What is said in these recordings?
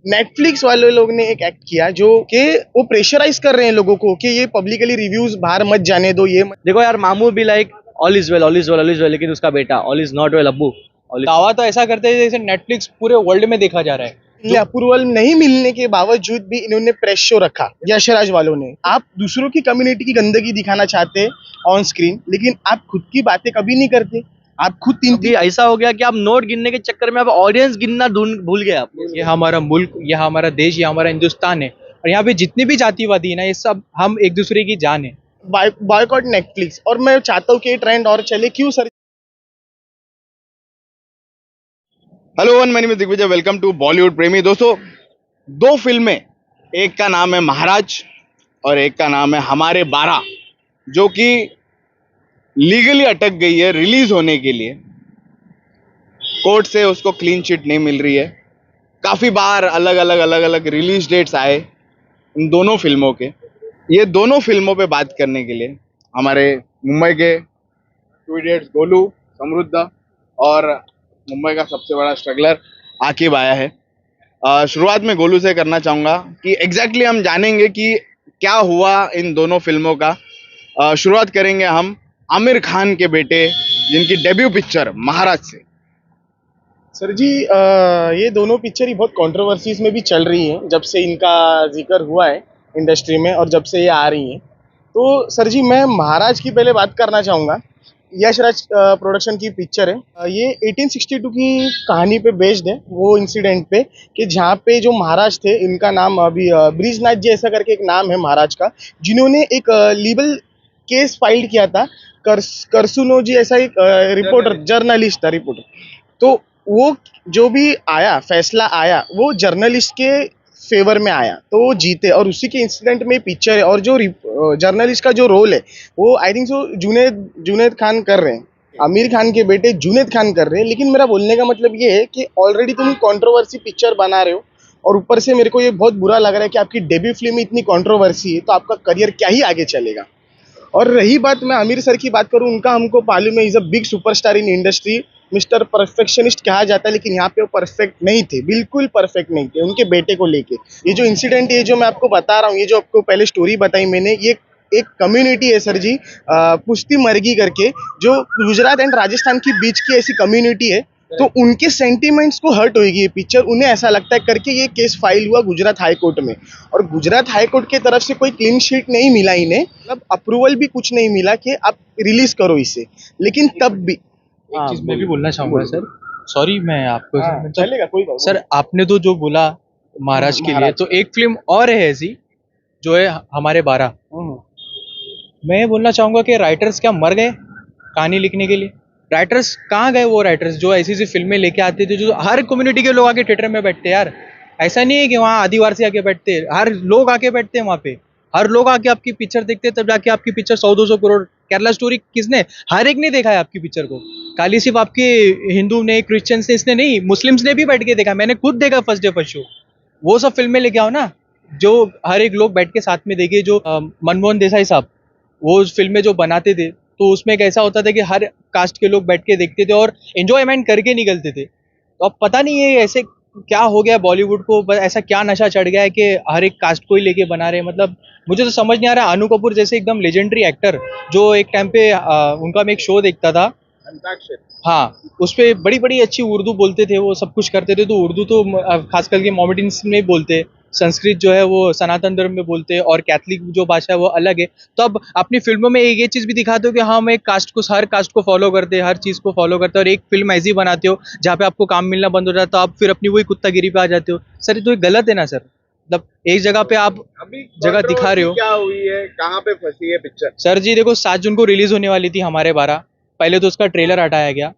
Netflix वाले लोग ने एक एक्ट किया जो कि वो प्रेशराइज कर रहे हैं लोगों को कि ये पब्लिकली रिव्यूज बाहर मत जाने दो, ये मत। देखो यार, मामू भी like all is well, all is well, all is well, लेकिन उसका बेटा ऑल इज नॉट वेल अब्बू। दावा तो ऐसा करते हैं जैसे नेटफ्लिक्स पूरे वर्ल्ड में देखा जा रहा है। ये अप्रूवल नहीं मिलने के बावजूद भी इन्होंने प्रेस शो रखा यशराज वालों ने। आप दूसरों की कम्युनिटी की गंदगी दिखाना चाहते हैं ऑन स्क्रीन, लेकिन आप खुद की बातें कभी नहीं करते। आप खुद अभी ऐसा हो गया कि आप नोट गिनने के चक्कर में आप ऑडियंस गिनना भूल गए आप। ये हमारा मुल्क, ये हमारा देश, ये हमारा हिंदुस्तान है, और यहाँ पे जितनी भी जातिवादी है ना, ये सब हम एक दूसरे की जान है। Boycott Netflix. और मैं चाहता हूँ कि ये ट्रेंड और चले। क्यों सर? हेलो वन, मैंने दिग्विजय, वेलकम टू बॉलीवुड प्रेमी। दोस्तों, दो फिल्में, एक का नाम है महाराज और एक का नाम है हमारे 12, जो कि लीगली अटक गई है रिलीज होने के लिए। कोर्ट से उसको क्लीन चिट नहीं मिल रही है। काफ़ी बार अलग अलग रिलीज डेट्स आए इन दोनों फिल्मों के। ये दोनों फिल्मों पे बात करने के लिए हमारे मुंबई के टू इडियट्स गोलू, समृद्ध और मुंबई का सबसे बड़ा स्ट्रगलर आकिब आया है। शुरुआत में गोलू से करना चाहूँगा कि एग्जैक्टली हम जानेंगे कि क्या हुआ इन दोनों फिल्मों का। शुरुआत करेंगे हम आमिर खान के बेटे, जिनकी डेब्यू पिक्चर महाराज से। सर जी, ये दोनों पिक्चर ही बहुत कंट्रोवर्सीज में भी चल रही हैं जब से इनका जिक्र हुआ है इंडस्ट्री में, और जब से ये आ रही हैं। तो सर जी, मैं महाराज की पहले बात करना चाहूँगा। यशराज प्रोडक्शन की पिक्चर है। ये 1862 की कहानी पे बेस्ड है, वो इंसिडेंट पे कि जहाँ पे जो महाराज थे, इनका नाम अभी ब्रिजनाथ जी ऐसा करके एक नाम है महाराज का, जिन्होंने एक लीगल केस फाइल किया था। करसुनो जी ऐसा एक रिपोर्टर, जर्नलिस्ट था, रिपोर्टर। तो वो जो भी आया, फैसला आया, वो जर्नलिस्ट के फेवर में आया, तो वो जीते। और उसी के इंसिडेंट में पिक्चर है। और जो जर्नलिस्ट का जो रोल है वो I think so Junaid Khan कर रहे हैं, आमिर खान के बेटे जुनैद खान कर रहे हैं। लेकिन मेरा बोलने का मतलब ये है कि ऑलरेडी तुम कंट्रोवर्सी पिक्चर बना रहे हो, और ऊपर से मेरे को ये बहुत बुरा लग रहा है कि आपकी डेब्यू फिल्म में इतनी कंट्रोवर्सी है, तो आपका करियर क्या ही आगे चलेगा। और रही बात, मैं आमिर सर की बात करूं, उनका हमको मालूम है, is a big superstar in industry, mister perfectionist कहा जाता है। लेकिन यहाँ पे वो परफेक्ट नहीं थे, बिल्कुल परफेक्ट नहीं थे उनके बेटे को लेके। ये जो इंसिडेंट है, जो मैं आपको बता रहा हूँ, ये जो आपको पहले स्टोरी बताई मैंने, ये एक कम्युनिटी है सर जी, पुश्ती मरगी करके, जो गुजरात एंड राजस्थान के बीच की ऐसी कम्युनिटी है। तो उनके सेंटीमेंट्स को हर्ट होगी ये पिक्चर, उन्हें ऐसा लगता है करके ये केस फाइल हुआ गुजरात हाई कोर्ट में। और गुजरात हाई कोर्ट की तरफ से कोई क्लीन शीट नहीं मिला इन्हें, मतलब अप्रूवल भी कुछ नहीं मिला कि आप रिलीज करो इसे। लेकिन तब भी एक चीज मैं भी बोलना चाहूंगा सर, सॉरी मैं आपको चलेगा, कोई बात सर, आपने तो जो बोला महाराज के लिए, तो एक फिल्म और है ऐसी जो है हमारे 12। मैं बोलना चाहूंगा कि राइटर्स क्या मर गए कहानी लिखने के लिए? राइटर्स कहाँ गए? वो राइटर्स जो ऐसी ऐसी फिल्में लेके आते थे, जो हर कम्युनिटी के लोग आके थिएटर में बैठते हैं यार। ऐसा नहीं है कि वहाँ आदिवासी आके बैठते हैं, हर लोग आके बैठते हैं वहाँ पे। हर लोग आके आपकी पिक्चर देखते हैं, तब जाके आपकी पिक्चर 100-200 करोड़। केरला स्टोरी किसने, हर एक ने देखा है आपकी पिक्चर को। खाली सिर्फ आपके हिंदू ने, क्रिश्चियंस ने, इसने नहीं, मुस्लिम्स ने भी बैठ के देखा। मैंने खुद देखा फर्स्ट डे फर्स्ट शो। वो सब फिल्में लेके आओ ना, जो हर एक लोग बैठ के साथ में देखे। जो मनमोहन देसाई साहब वो फिल्में जो बनाते थे, तो उसमें एक ऐसा होता था कि हर कास्ट के लोग बैठ के देखते थे और एंजॉयमेंट करके निकलते थे। तो अब पता नहीं ये ऐसे क्या हो गया बॉलीवुड को, ऐसा क्या नशा चढ़ गया है कि हर एक कास्ट को ही लेके बना रहे हैं। मतलब मुझे तो समझ नहीं आ रहा। अनु कपूर जैसे एकदम लेजेंडरी एक्टर, जो एक टाइम पे उनका मैं एक शो देखता था, हाँ, उस पर बड़ी बड़ी अच्छी उर्दू बोलते थे, वो सब कुछ करते थे। तो उर्दू तो खास करके मोमेडियंस में बोलते, संस्कृत जो है वो सनातन धर्म में बोलते हैं, और कैथलिक जो भाषा है वो अलग है। तो अब अपनी फिल्मों में ये चीज़ भी दिखाते हो कि हाँ, हम एक कास्ट को, हर कास्ट को फॉलो करते हैं, हर चीज़ को फॉलो करते हैं, और एक फिल्म ऐसी बनाते हो जहाँ पे आपको काम मिलना बंद हो जाता है, तो आप फिर अपनी वही कुत्तागिरी पे आ जाते हो। सर तो ये गलत है ना सर। मतलब एक जगह पे आप जगह दिखा रहे हो। क्या हुई है, कहाँ पे फंसी है पिक्चर? सर जी देखो, 7 जून को रिलीज होने वाली थी हमारे 12। पहले तो उसका ट्रेलर हटाया गया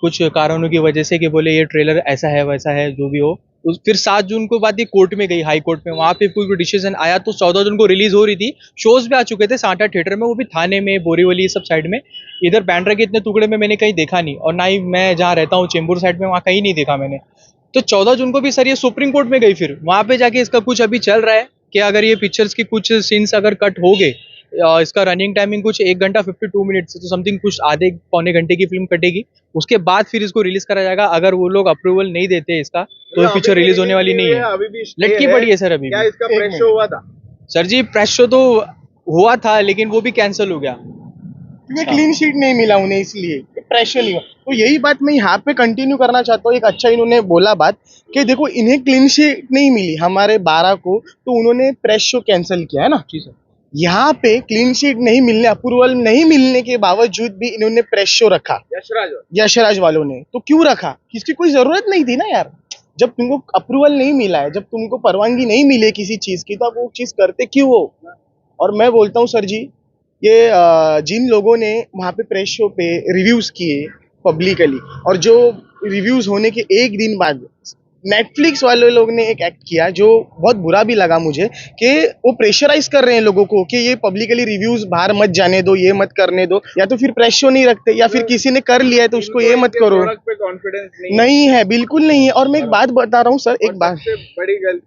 कुछ कारणों की वजह से, कि बोले ये ट्रेलर ऐसा है वैसा है, जो भी हो। फिर 7 जून को बात ये कोर्ट में गई, हाई कोर्ट में, वहाँ पे कोई डिसीजन आया। तो 14 जून को रिलीज हो रही थी, शोज भी आ चुके थे 7-8 थिएटर में, वो भी थाने में, बोरीवली, सब साइड में। इधर बैंड्रा के इतने टुकड़े में मैंने कहीं देखा नहीं, और ना ही मैं जहाँ रहता हूँ चेंबूर साइड में, वहाँ कहीं नहीं देखा मैंने। तो 14 जून को भी सर ये सुप्रीम कोर्ट में गई, फिर वहाँ पे जाके इसका कुछ अभी चल रहा है कि अगर ये पिक्चर्स की कुछ सीन्स अगर कट हो गए इसका रनिंग टाइमिंग कुछ 1 घंटा 52 मिनट से तो समथिंग कुछ आधे पौने घंटे की फिल्म कटेगी। उसके बाद फिर इसको रिलीज करा जाएगा। अगर वो लोग अप्रूवल नहीं देते इसका तो ये पिक्चर रिलीज होने वाली नहीं है। अभी भी लटकी पड़ी है सर अभी क्या भी। इसका प्रेस शो हुआ था? सर जी प्रेस शो तो हुआ था लेकिन वो भी कैंसिल हो गया। क्योंकि क्लीन शीट नहीं मिला उन्हें, इसलिए प्रेशर नहीं हुआ। तो यही बात मैं यहाँ पे कंटिन्यू करना चाहता हूँ। एक अच्छा इन्होंने बोला बात कि देखो इन्हें क्लीन शीट नहीं मिली हमारे 12 को, तो उन्होंने प्रेस शो कैंसिल किया है ना। जी सर। यहाँ पे क्लीन शीट नहीं मिलने, अप्रूवल नहीं मिलने के बावजूद भी इन्होंने प्रेस शो रखा यशराज वालों ने। तो क्यों रखा? किसकी कोई जरूरत नहीं थी ना यार। जब तुमको अप्रूवल नहीं मिला है, जब तुमको परवानगी नहीं मिले किसी चीज की, तो आप वो चीज करते क्यों हो? और मैं बोलता हूँ सर जी, ये जिन लोगों ने वहाँ पे प्रेस शो पे रिव्यूज किए पब्लिकली, और जो रिव्यूज होने के एक दिन बाद नेटफ्लिक्स वाले लोग ने एक एक्ट किया जो बहुत बुरा भी लगा मुझे, कि वो प्रेशराइज कर रहे हैं लोगों को कि ये पब्लिकली रिव्यूज बाहर मत जाने दो, ये मत करने दो, या तो फिर प्रेस शो नहीं रखते, या फिर किसी ने कर लिया है तो उसको ये मत करो। पे कॉन्फिडेंस नहीं है, बिल्कुल नहीं है। और मैं एक बात बता रहा हूँ सर, एक बात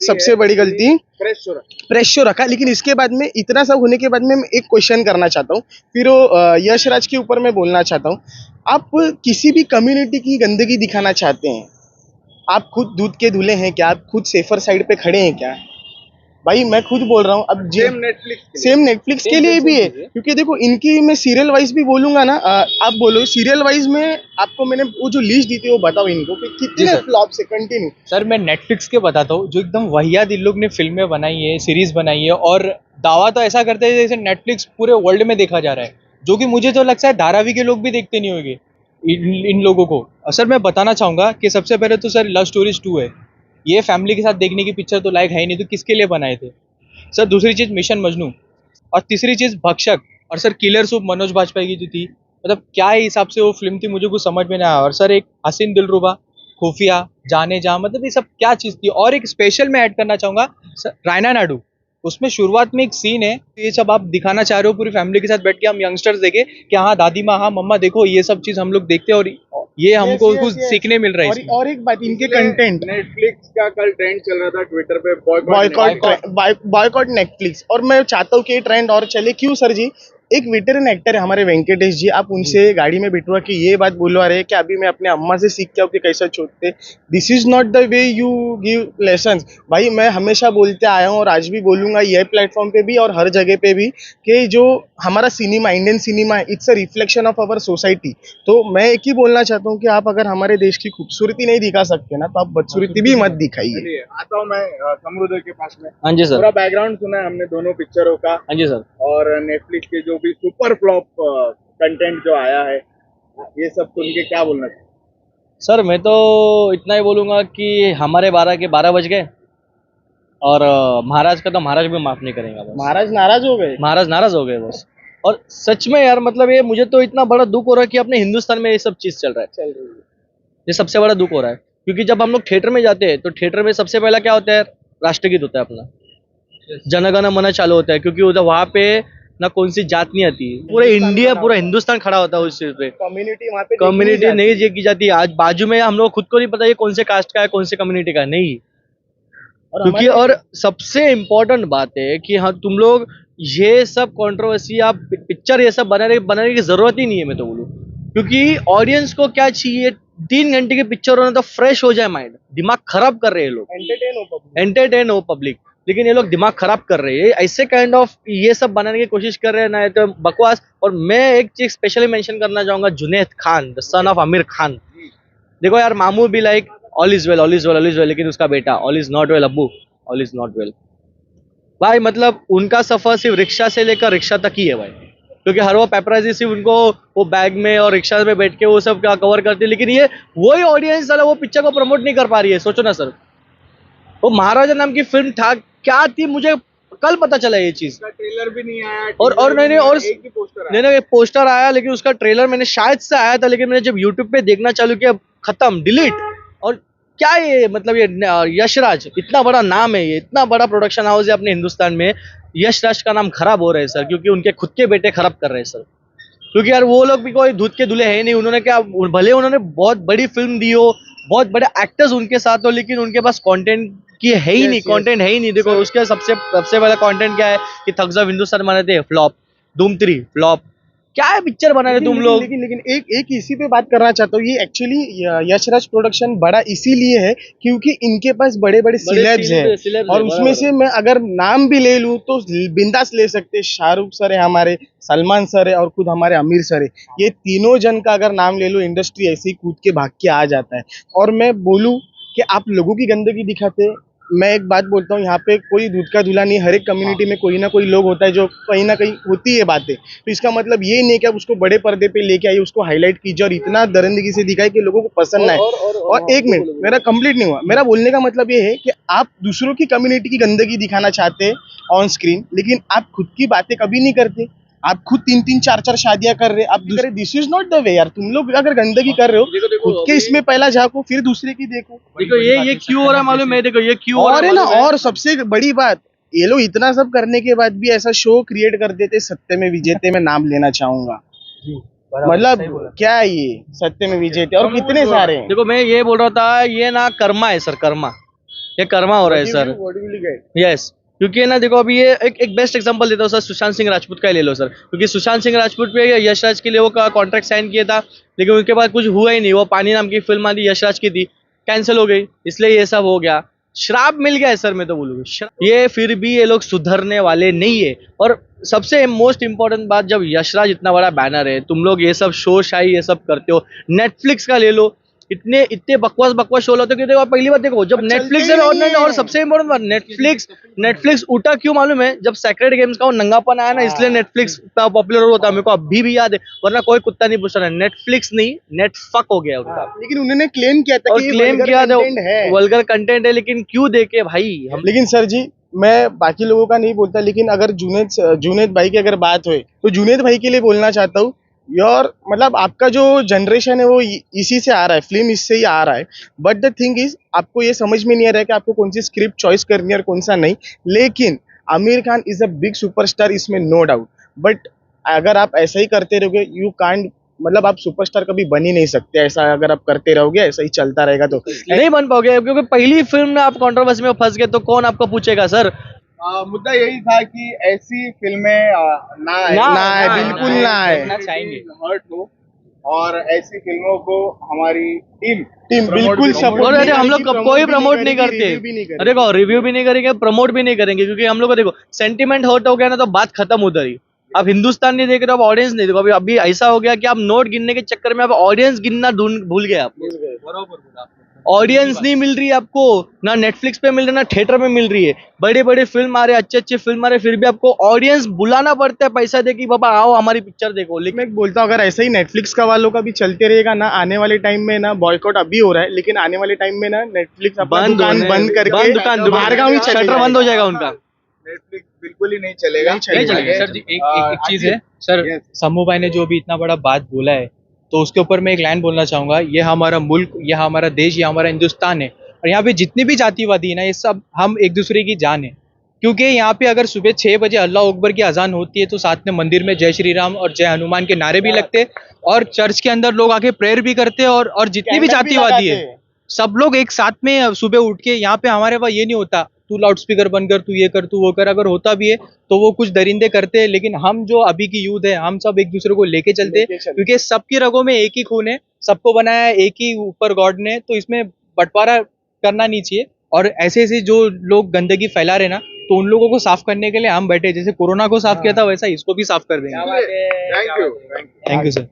सबसे बड़ी गलती प्रेस शो रखा। लेकिन इसके बाद में इतना सब होने के बाद में मैं एक क्वेश्चन करना चाहता हूँ, फिर वो यशराज के ऊपर मैं बोलना चाहता हूँ। आप किसी भी कम्युनिटी की गंदगी दिखाना चाहते हैं, आप खुद दूध के दूल्हे हैं क्या? आप खुद सेफर साइड पे खड़े हैं क्या? भाई मैं खुद बोल रहा हूँ। अब सेम नेटफ्लिक्स के लिए भी है, क्योंकि देखो इनकी मैं सीरियल वाइज भी बोलूंगा ना। आप बोलो सीरियल वाइज में आपको मैंने वो जो लिस्ट दी थी वो बताओ इनको कि कितने फ्लॉप से कंटिन्यू। सर मैं नेटफ्लिक्स के बताता हूँ, जो एकदम वाहियात इन लोग ने फिल्में बनाई है, सीरीज बनाई है, और दावा तो ऐसा करते हैं जैसे नेटफ्लिक्स पूरे वर्ल्ड में देखा जा रहा है, जो कि मुझे तो लगता है धारावी के लोग भी देखते नहीं होंगे इन लोगों को। सर मैं बताना चाहूंगा कि सबसे पहले तो सर लव स्टोरीज 2 है, ये फैमिली के साथ देखने की पिक्चर तो लायक है ही नहीं, तो किसके लिए बनाए थे सर। दूसरी चीज मिशन मजनू, और तीसरी चीज भक्षक, और सर किलर सूप मनोज बाजपेयी की जो थी, मतलब क्या हिसाब से वो फिल्म थी मुझे कुछ समझ में नहीं आया। और सर एक हसीन दिलरुबा, खुफिया, जाने जा, मतलब ये सब क्या चीज थी। और एक स्पेशल मैं ऐड करना चाहूंगा सर, रायना नायडू, उसमें शुरुआत में एक सीन है, ये सब आप दिखाना चाह रहे हो पूरी फैमिली के साथ बैठ के, हम यंगस्टर्स देखे कि हाँ दादी माँ, हाँ मम्मा देखो ये सब चीज हम लोग देखते हैं, और ये हमको कुछ सीखने मिल रहा है इसमें। और एक बात, इनके कंटेंट, नेटफ्लिक्स का कल ट्रेंड चल रहा था ट्विटर पे, बॉयकॉट नेटफ्लिक्स, और मैं चाहता हूँ कि ये ट्रेंड और चले। क्यों सर जी? एक वेटरन एक्टर है हमारे वेंकटेश जी, आप उनसे गाड़ी में बिठवा के ये बात बोलवा रहे हैं कि अभी मैं अपने अम्मा से सीख के कि कैसा छोड़ते। This is not the way you give lessons. भाई मैं हमेशा बोलते आया हूँ और आज भी बोलूंगा, ये प्लेटफॉर्म पे भी और हर जगह पे भी, कि जो हमारा सिनेमा, इंडियन सिनेमा है, it's a reflection of our society. तो मैं एक ही बोलना चाहता हूँ कि आप अगर हमारे देश की खूबसूरती नहीं दिखा सकते ना, तो आप बदसूरती भी मत दिखाइए। आता हूँ मैं समरुदय के पास में। हाँ जी सर। पूरा बैकग्राउंड सुना है हमने दोनों पिक्चरों का, हाँ जी सर। और नेटफ्लिक्स के जो भी सुपर फ्लॉप कंटेंट जो आया है, ये सब सुन के क्या बोलना चाहिए? सर मैं तो इतना ही बोलूँगा कि हमारे 12 के 12 बज गए, और महाराज का तो महाराज भी माफ़ नहीं करेंगे बस। महाराज नाराज हो गए। महाराज नाराज हो गए बस। और सच में यार, मतलब ये मुझे तो इतना बड़ा दुख हो रहा है कि अपने हिंदुस्तान में ये सब चीज़ चल रहा है। ये सबसे बड़ा दुख हो रहा है, क्योंकि जब हम लोग थिएटर में जाते हैं तो थिएटर में सबसे पहला क्या होता है? राष्ट्रगीत होता है अपना, जनगण मन चालू होता है, क्योंकि उधर वहाँ पे ना कौन सी जात नहीं आती, पूरे इंडिया, पूरा हिंदुस्तान खड़ा होता है उस चीज पे। कम्युनिटी वहाँ पे कम्युनिटी नहीं देखी जाती। आज बाजू में हम लोग खुद को नहीं पता ये कौन से कास्ट का है, कौन से कम्युनिटी का है, नहीं। क्योंकि और सबसे इम्पोर्टेंट बात है कि हाँ तुम लोग ये सब कंट्रोवर्सी, आप पिक्चर ये सब बनाने की जरूरत ही नहीं है, मैं तो बोलूँ। क्योंकि ऑडियंस को क्या चाहिए? 3 घंटे की पिक्चर होना तो फ्रेश हो जाए माइंड। दिमाग खराब कर रहे हैं लोग, एंटरटेन हो पब्लिक, लेकिन ये लोग दिमाग खराब कर रहे हैं। ऐसे काइंड ऑफ ये सब बनाने की कोशिश कर रहे हैं ना, तो बकवास। और मैं एक चीज स्पेशली मेंशन करना चाहूंगा, Junaid Khan, the son of Aamir Khan. देखो यार, मामू भी like all is well, all is well, all is well, लेकिन उसका बेटा ऑल इज नॉट वेल, अब्बू ऑल इज नॉट वेल। भाई मतलब उनका सफर सिर्फ रिक्शा से लेकर रिक्शा तक ही है भाई, क्योंकि हर वो पेपराइजी सिर्फ उनको वो बैग में और रिक्शा में बैठ के वो सब कवर करती है, लेकिन ये वही ऑडियंस वाला वो पिक्चर को प्रमोट नहीं कर पा रही है। सोचो ना सर, वो महाराजा नाम की फिल्म था, क्या थी, मुझे कल पता चला ये चीज। ट्रेलर भी नहीं आया, और नहीं, और एक ही पोस्टर नहीं नहीं, पोस्टर आया, लेकिन उसका ट्रेलर मैंने शायद से आया था, लेकिन मैंने जब यूट्यूब पे देखना चालू किया, खत्म, डिलीट। और क्या ये मतलब, ये यशराज इतना बड़ा नाम है, ये इतना बड़ा प्रोडक्शन हाउस है अपने हिंदुस्तान में, यशराज का नाम खराब हो रहा है सर, क्योंकि उनके खुद के बेटे खराब कर रहे हैं सर। क्योंकि यार वो लोग भी कोई दूध के दूल्हे है नहीं। उन्होंने क्या, भले उन्होंने बहुत बड़ी फिल्म दी हो, बहुत बड़े एक्टर्स उनके साथ हो, लेकिन उनके पास कंटेंट की है ही नहीं, कंटेंट है ही नहीं। देखो उसके सबसे पहला कंटेंट क्या है कि थग्स ऑफ हिंदुस्तान बने थे, फ्लॉप। धूम 3 फ्लॉप, क्या है पिक्चर बना रहे तुम लोग। लेकिन एक इसी पे बात करना चाहता हूँ, ये एक्चुअली यशराज प्रोडक्शन बड़ा इसीलिए है क्योंकि इनके पास बड़े बड़े सिलेब्स हैं, और उसमें से मैं अगर नाम भी ले लूँ तो बिंदास ले सकते हैं। शाहरुख सर है हमारे, सलमान सर है और खुद हमारे आमिर सर है। ये तीनों जन का अगर नाम ले लो, इंडस्ट्री ऐसे ही कूद के भाग के आ जाता है। और मैं बोलूँ कि आप लोगों की गंदगी दिखाते, मैं एक बात बोलता हूँ, यहाँ पे कोई दूध का धुला नहीं। हर एक कम्युनिटी में कोई ना कोई लोग होता है जो कहीं ना कहीं होती है बातें। तो इसका मतलब ये नहीं कि आप उसको बड़े पर्दे पे लेके आइए, उसको हाईलाइट कीजिए और इतना दरिंदगी से दिखाए कि लोगों को पसंद ना आए। और एक मिनट, मेरा कंप्लीट नहीं हुआ। मेरा बोलने का मतलब ये है कि आप दूसरों की कम्युनिटी की गंदगी दिखाना चाहते हैं ऑन स्क्रीन, लेकिन आप खुद की बातें कभी नहीं करते। आप खुद 3-3 4-4 शादियां कर रहे, आप दूसरे, this is not the way यार। तुम लोग अगर गंदगी कर रहे हो, खुद के इसमें पहला झांको, फिर दूसरे की देखो। देखो ये क्यों हो रहा है मालूम है, देखो ये क्यों हो रहा और है है ना, मालूम है? और सबसे बड़ी बात, ये लोग इतना सब करने के बाद भी ऐसा शो क्रिएट कर देते, सत्य में विजेते में नाम लेना चाहूंगा। मतलब क्या है ये सत्य में विजेते, और कितने सारे हैं। देखो मैं ये बोल रहा था, ये ना कर्मा है सर, कर्मा, ये कर्मा हो रहा है सर। यस, क्योंकि है ना देखो अभी ये एक बेस्ट एग्जांपल देता हूँ सर, सुशांत सिंह राजपूत का ही ले लो सर। क्योंकि सुशांत सिंह राजपूत पे यशराज के लिए वो कॉन्ट्रैक्ट साइन किया था, लेकिन उसके बाद कुछ हुआ ही नहीं। वो पानी नाम की फिल्म आती यशराज की थी, कैंसिल हो गई, इसलिए ये सब हो गया। श्राप मिल गया है सर, मैं तो बोलूँगा ये। फिर भी ये लोग सुधरने वाले नहीं है। और सबसे मोस्ट इम्पोर्टेंट बात, जब यशराज इतना बड़ा बैनर है, तुम लोग ये सब शो शाही ये सब करते हो। नेटफ्लिक्स का ले लो, इतने बकवास शो होते हैं कि देखो पहली बात देखो, जब नेटफ्लिक्स और सबसे इम्पोर्टेंट बात, नेटफ्लिक्स उठा क्यों मालूम है? जब सेक्रेड गेम्स का वो नंगापन आया ना, इसलिए नेटफ्लिक्स पॉपुलर होता है। मेरे को अभी भी याद है, वरना कोई कुत्ता नहीं पूछ रहा है। नेटफ्लिक्स नहीं, नेटफक हो गया उनका। लेकिन उन्होंने क्लेम किया था और कि क्लेम किया था वल्गर कंटेंट है, लेकिन क्यों देखे भाई हम। लेकिन सर जी, मैं बाकी लोगों का नहीं बोलता, लेकिन अगर जुनेद भाई की अगर बात हो, तो जुनेद भाई के लिए बोलना चाहता हूँ, योर मतलब आपका जो जनरेशन है वो इसी से आ रहा है, फिल्म इससे ही आ रहा है। बट द थिंग इज, आपको ये समझ में नहीं आ रहा है कि आपको कौन सी स्क्रिप्ट चॉइस करनी है और कौन सा नहीं। लेकिन Aamir Khan is a big superstar, इसमें नो डाउट। बट अगर आप ऐसा ही करते रहोगे, यू कांट, मतलब आप सुपरस्टार कभी बन ही नहीं सकते। ऐसा अगर आप करते रहोगे, ऐसा ही चलता रहेगा तो नहीं बन पाओगे, क्योंकि पहली फिल्म में आप कंट्रोवर्सी में फंस गए तो कौन आपको पूछेगा सर। मुद्दा यही था कि ऐसी फिल्में ना आए, बिल्कुल ना आए। हर्ट हो, और ऐसी फिल्मों को हमारी टीम बिल्कुल सपोर्ट। और अरे हम लोग कोई प्रमोट नहीं करते, देखो रिव्यू भी नहीं करेंगे, प्रमोट भी नहीं करेंगे, क्योंकि हम लोग को देखो सेंटिमेंट हर्ट हो गया ना तो बात खत्म उधर ही। आप हिंदुस्तान नहीं देख रहे हो, आप ऑडियंस नहीं देखो। अभी ऐसा हो गया कि आप नोट गिनने के चक्कर में आप ऑडियंस गिनना भूल गए। आप ऑडियंस नहीं मिल रही है आपको, ना नेटफ्लिक्स पे मिल रही है, ना थिएटर में मिल रही है। बड़े बड़े फिल्म आ रहे, अच्छे फिल्म आ रहे, फिर भी आपको ऑडियंस बुलाना पड़ता है पैसा दे कि बाबा आओ हमारी पिक्चर देखो। लेकिन मैं बोलता हूँ, अगर ऐसा ही नेटफ्लिक्स का वालों का भी चलते रहेगा ना, आने वाले टाइम में ना, बॉयकॉट अभी हो रहा है, लेकिन आने वाले टाइम में ना नेटफ्लिक्स अपना दुकान बंद करके बाहरगाम ही शटर बंद हो जाएगा उनका। नेटफ्लिक्स बिल्कुल ही नहीं चलेगा। नहीं चलेगा सर जी, एक चीज है सर, समू भाई ने जो भी इतना बड़ा बात बोला है, तो उसके ऊपर मैं एक लाइन बोलना चाहूंगा। ये हमारा मुल्क, ये हमारा देश, ये हमारा हिंदुस्तान है, और यहाँ पे जितनी भी जातिवादी है ना, ये सब हम एक दूसरे की जान है। क्योंकि यहाँ पे अगर सुबह 6 बजे अल्लाह अकबर की अजान होती है, तो साथ में मंदिर में जय श्री राम और जय हनुमान के नारे भी लगते हैं, और चर्च के अंदर लोग आके प्रेयर भी करते हैं, और जितनी भी जातिवादी है सब लोग एक साथ में सुबह उठ के, यहाँ पे हमारे पास ये नहीं होता तू लाउड स्पीकर बंद कर, तू ये कर, तू वो कर। अगर होता भी है तो वो कुछ दरिंदे करते हैं, लेकिन हम जो अभी की यूथ है, हम सब एक दूसरे को लेके चलते हैं, क्योंकि सबकी रगों में एक ही खून है, सबको बनाया है एक ही ऊपर गॉड ने, तो इसमें बंटवारा करना नहीं चाहिए। और ऐसे जो लोग गंदगी फैला रहे ना, तो उन लोगों को साफ करने के लिए हम बैठे, जैसे कोरोना को साफ किया था वैसा इसको भी साफ कर देंगे। Thank you thank you sir.